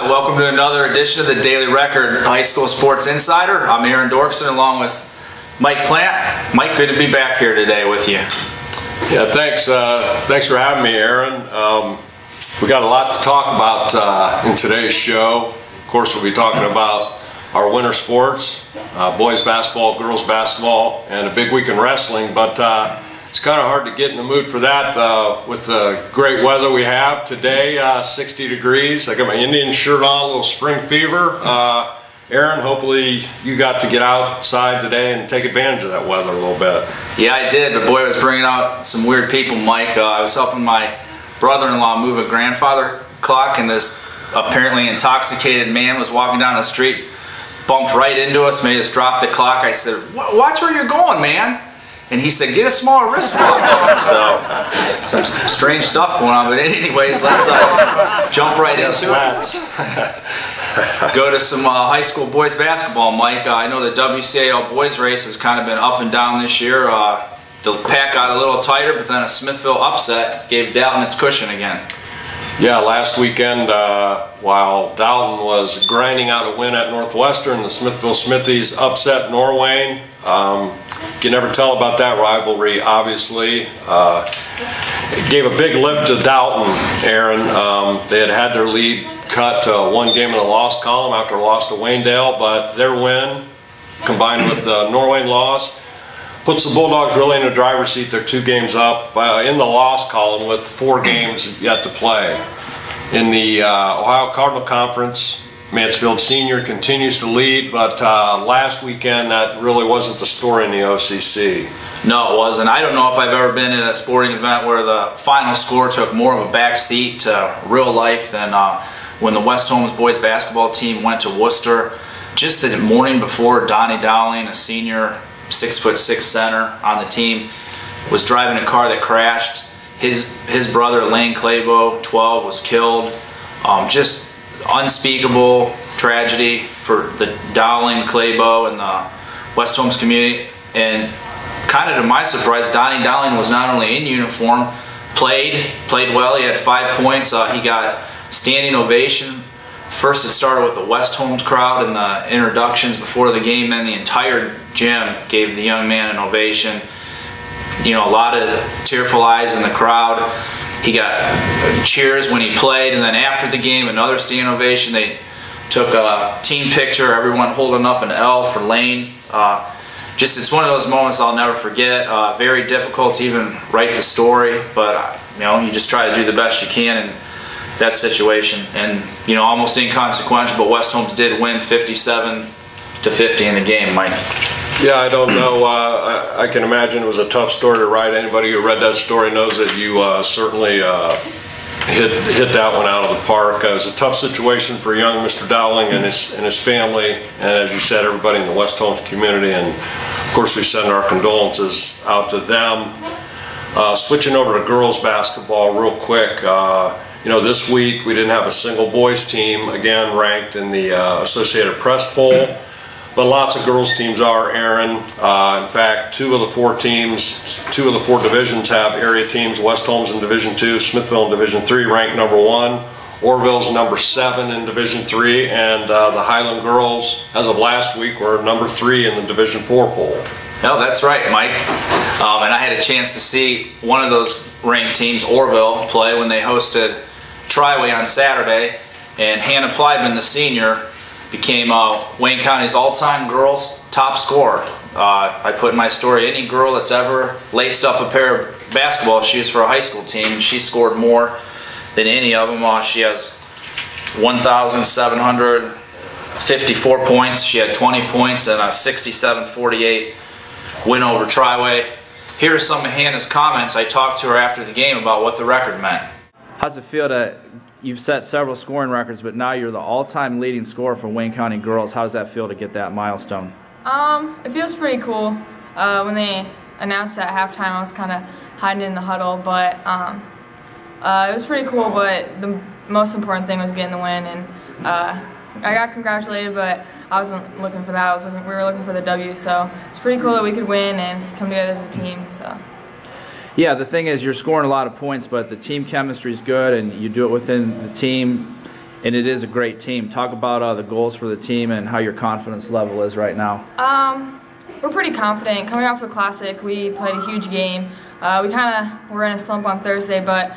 Welcome to another edition of the Daily Record High School Sports Insider. I'm Aaron Dorkson along with Mike Plant. Mike, good to be back here today with you. Yeah, thanks. Thanks for having me, Aaron. We got a lot to talk about in today's show. Of course, we'll be talking about our winter sports, boys basketball, girls basketball, and a big week in wrestling. But it's kind of hard to get in the mood for that with the great weather we have today, 60 degrees. I got my Indian shirt on, a little spring fever. Aaron, hopefully you got to get outside today and take advantage of that weather a little bit. Yeah, I did, but boy, it was bringing out some weird people, Mike. I was helping my brother-in-law move a grandfather clock, and this apparently intoxicated man was walking down the street, bumped right into us, made us drop the clock. I said, "Watch where you're going, man." And he said, "Get a smaller wristwatch." So, some strange stuff going on. But anyways, let's jump right into it. Go to some high school boys basketball, Mike. I know the WCAL boys race has kind of been up and down this year. The pack got a little tighter, but then a Smithville upset gave Dalton its cushion again. Yeah, last weekend, while Dalton was grinding out a win at Northwestern, the Smithville Smithies upset Norwayne. You can never tell about that rivalry, obviously. It gave a big lift to Dalton, Aaron. They had their lead cut to one game in the loss column after a loss to Waynedale, but their win, combined with the Norwayne loss, puts the Bulldogs really in the driver's seat. They're 2 games up in the loss column with 4 games yet to play. In the Ohio Cardinal Conference, Mansfield Senior continues to lead, but last weekend that really wasn't the story in the OCC. No, it wasn't. I don't know if I've ever been at a sporting event where the final score took more of a back seat to real life than when the West Holmes boys basketball team went to Worcester. Just the morning before, Donnie Dowling, a senior 6'6" center on the team, was driving a car that crashed. His brother, Lane Claybo, 12, was killed. Just unspeakable tragedy for the Dowling, Claybo, and the West Holmes community. And kind of to my surprise, Donnie Dowling was not only in uniform, played well. He had 5 points. He got standing ovation. First it started with the West Holmes crowd and the introductions before the game, then the entire gym gave the young man an ovation. You know, a lot of tearful eyes in the crowd. He got cheers when he played, and then after the game, another standing ovation. They took a team picture, everyone holding up an L for Lane. It's one of those moments I'll never forget. Very difficult to even write the story, but you know, you just try to do the best you can in that situation. And you know, almost inconsequential, but West Holmes did win 57-50 in the game, Mike. Yeah, I don't know. I can imagine it was a tough story to write. Anybody who read that story knows that you certainly hit that one out of the park. It was a tough situation for young Mr. Dowling and his family, and as you said, everybody in the West Holmes community. And of course, we send our condolences out to them. Switching over to girls basketball real quick. You know, this week we didn't have a single boys team again ranked in the Associated Press poll. But lots of girls teams are, Aaron. In fact, 2 of the 4 teams, 2 of the 4 divisions have area teams. West Holmes in Division 2, Smithville in Division 3 ranked number 1. Orville's number 7 in Division 3, and the Highland girls, as of last week, were number 3 in the Division 4 poll. No, that's right, Mike. And I had a chance to see one of those ranked teams, Orville, play when they hosted Triway on Saturday, and Hannah Plyman, the senior, became Wayne County's all-time girls top scorer. I put in my story, any girl that's ever laced up a pair of basketball shoes for a high school team, she scored more than any of them. She has 1,754 points. She had 20 points and a 67-48 win over Triway. Here are some of Hannah's comments. I talked to her after the game about what the record meant. How's it feel that you've set several scoring records, but now you're the all-time leading scorer for Wayne County girls? How does that feel to get that milestone? It feels pretty cool. When they announced it at halftime, I was kind of hiding in the huddle, but it was pretty cool. But the most important thing was getting the win, and I got congratulated, but I wasn't looking for that. We were looking for the W, so it's pretty cool that we could win and come together as a team. So. Yeah, the thing is you're scoring a lot of points, but the team chemistry is good and you do it within the team. and it is a great team. Talk about the goals for the team and how your confidence level is right now. We're pretty confident. Coming off the Classic, we played a huge game. We kind of were in a slump on Thursday, but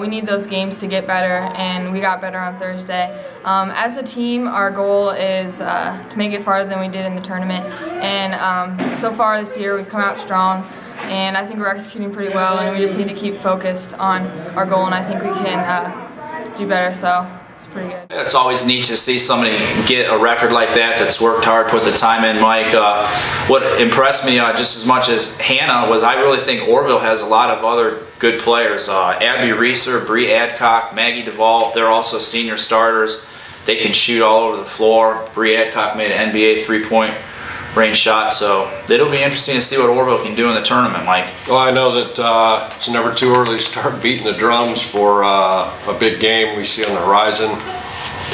we need those games to get better, and we got better on Thursday. As a team, our goal is to make it farther than we did in the tournament, and so far this year we've come out strong, and I think we're executing pretty well, and we just need to keep focused on our goal, and I think we can do better, so it's pretty good. It's always neat to see somebody get a record like that that's worked hard, put the time in, Mike. What impressed me just as much as Hannah was I really think Orrville has a lot of other good players. Abby Reeser, Bree Adcock, Maggie Duvall, they're also senior starters. They can shoot all over the floor. Bree Adcock made an NBA three-point range shot, so it'll be interesting to see what Orrville can do in the tournament, Mike. Well, I know that it's never too early to start beating the drums for a big game we see on the horizon.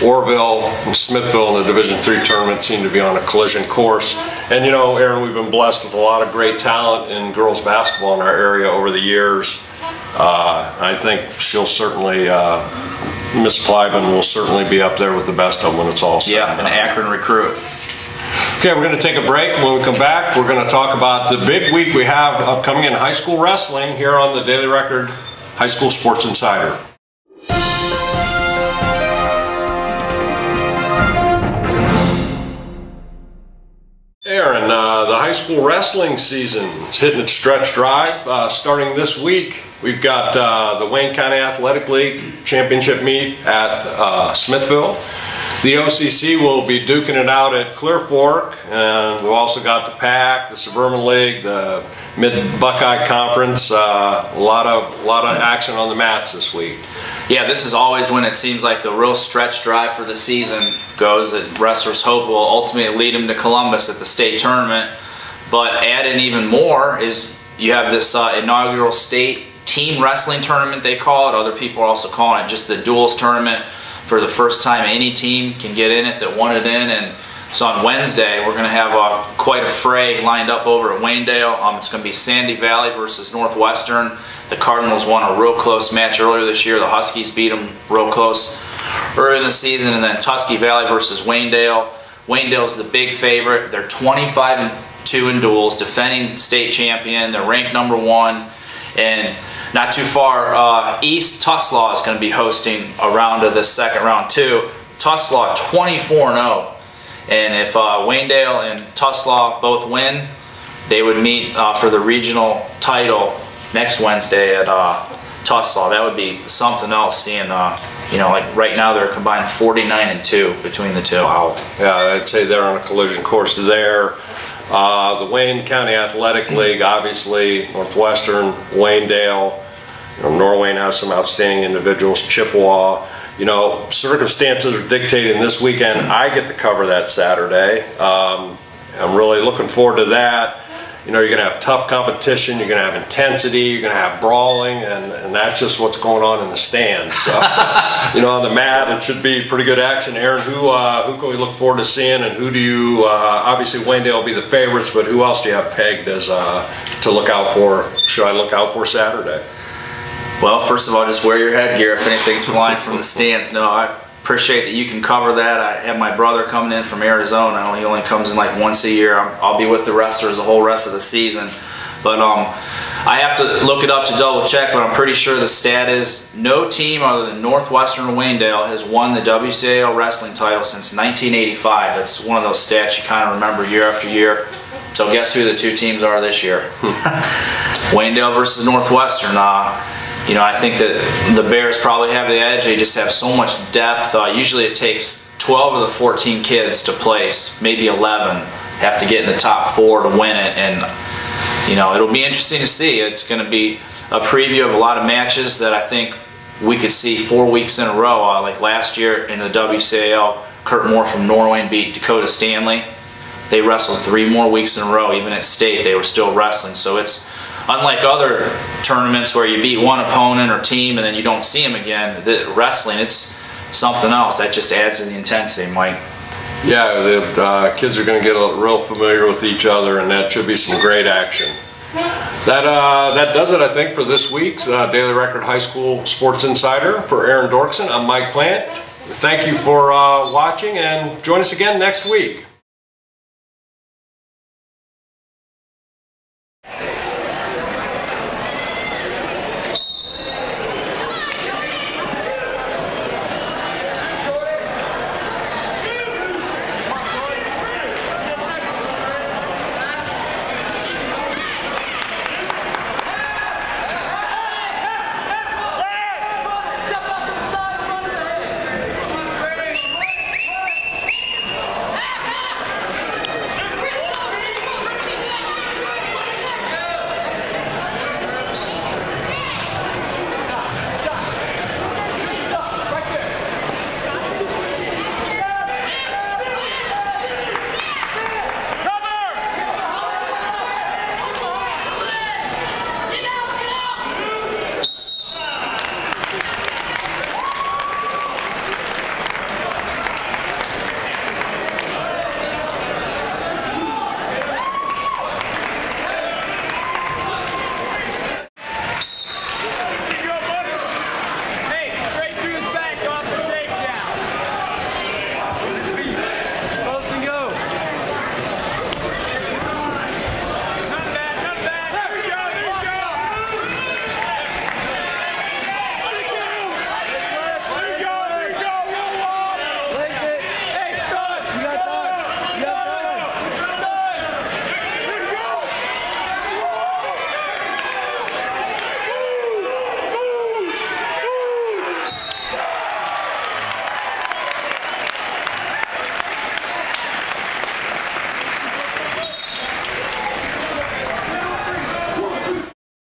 Orrville and Smithville in the Division III tournament seem to be on a collision course. And you know, Aaron, we've been blessed with a lot of great talent in girls basketball in our area over the years. I think she'll certainly, Miss Plyben will certainly be up there with the best of them when it's all said. Yeah, an Akron recruit. Okay, we're going to take a break. When we come back, we're going to talk about the big week we have upcoming in high school wrestling here on the Daily Record High School Sports Insider. Aaron, the high school wrestling season is hitting its stretch drive. Starting this week, we've got the Wayne County Athletic League Championship meet at Smithville. The OCC will be duking it out at Clear Fork, and we've also got the PAC, the Suburban League, the Mid-Buckeye Conference. A lot of action on the mats this week. Yeah, this is always when it seems like the real stretch drive for the season goes, that wrestlers hope will ultimately lead them to Columbus at the state tournament. But adding even more is you have this inaugural state team wrestling tournament, they call it. Other people are also calling it just the duels tournament. For the first time any team can get in it that wanted in. And so on Wednesday we're going to have quite a fray lined up over at Waynedale. It's going to be Sandy Valley versus Northwestern. The Cardinals won a real close match earlier this year. The Huskies beat them real close earlier in the season. And then Tusky Valley versus Waynedale. Waynedale's the big favorite. They're 25-2 in duels, defending state champion. They're ranked #1. And not too far east, Tuslaw is going to be hosting a round of this second round too. Tuslaw 24-0, and if Waynedale and Tuslaw both win, they would meet for the regional title next Wednesday at Tuslaw. That would be something else. Seeing you know, like right now they're combined 49-2 between the two. Wow. Yeah, I'd say they're on a collision course there. The Wayne County Athletic League, obviously, Northwestern, Waynedale, you know, Norwayne has some outstanding individuals, Chippewa. You know, circumstances are dictating this weekend. I get to cover that Saturday. I'm really looking forward to that. You know, you're going to have tough competition, you're going to have intensity, you're going to have brawling, and that's just what's going on in the stands. So, you know, on the mat, it should be pretty good action. Aaron, who can we look forward to seeing, and who do you, obviously Waynedale will be the favorites, but who else do you have pegged as to look out for, should I look out for Saturday? Well, first of all, just wear your headgear if anything's flying from the stands. No, I appreciate that you can cover that. I have my brother coming in from Arizona. He only comes in like once a year. I'll be with the wrestlers the whole rest of the season. But I have to look it up to double check, but I'm pretty sure the stat is no team other than Northwestern and Waynedale has won the WCAL wrestling title since 1985. That's one of those stats you kind of remember year after year. So guess who the two teams are this year? Waynedale versus Northwestern. You know, I think that the Bears probably have the edge. They just have so much depth. Usually it takes 12 of the 14 kids to place, maybe 11 have to get in the top 4 to win it. And, you know, it'll be interesting to see. It's going to be a preview of a lot of matches that I think we could see 4 weeks in a row. Like last year in the WCAL, Kurt Moore from Norwayne beat Dakota Stanley. They wrestled 3 more weeks in a row. Even at state, they were still wrestling. So it's unlike other tournaments where you beat one opponent or team and then you don't see them again. The wrestling, it's something else. That just adds to the intensity, Mike. Yeah, the kids are going to get real familiar with each other, and that should be some great action. That does it, I think, for this week's Daily Record High School Sports Insider. For Aaron Dorkson, I'm Mike Plant. Thank you for watching, and join us again next week.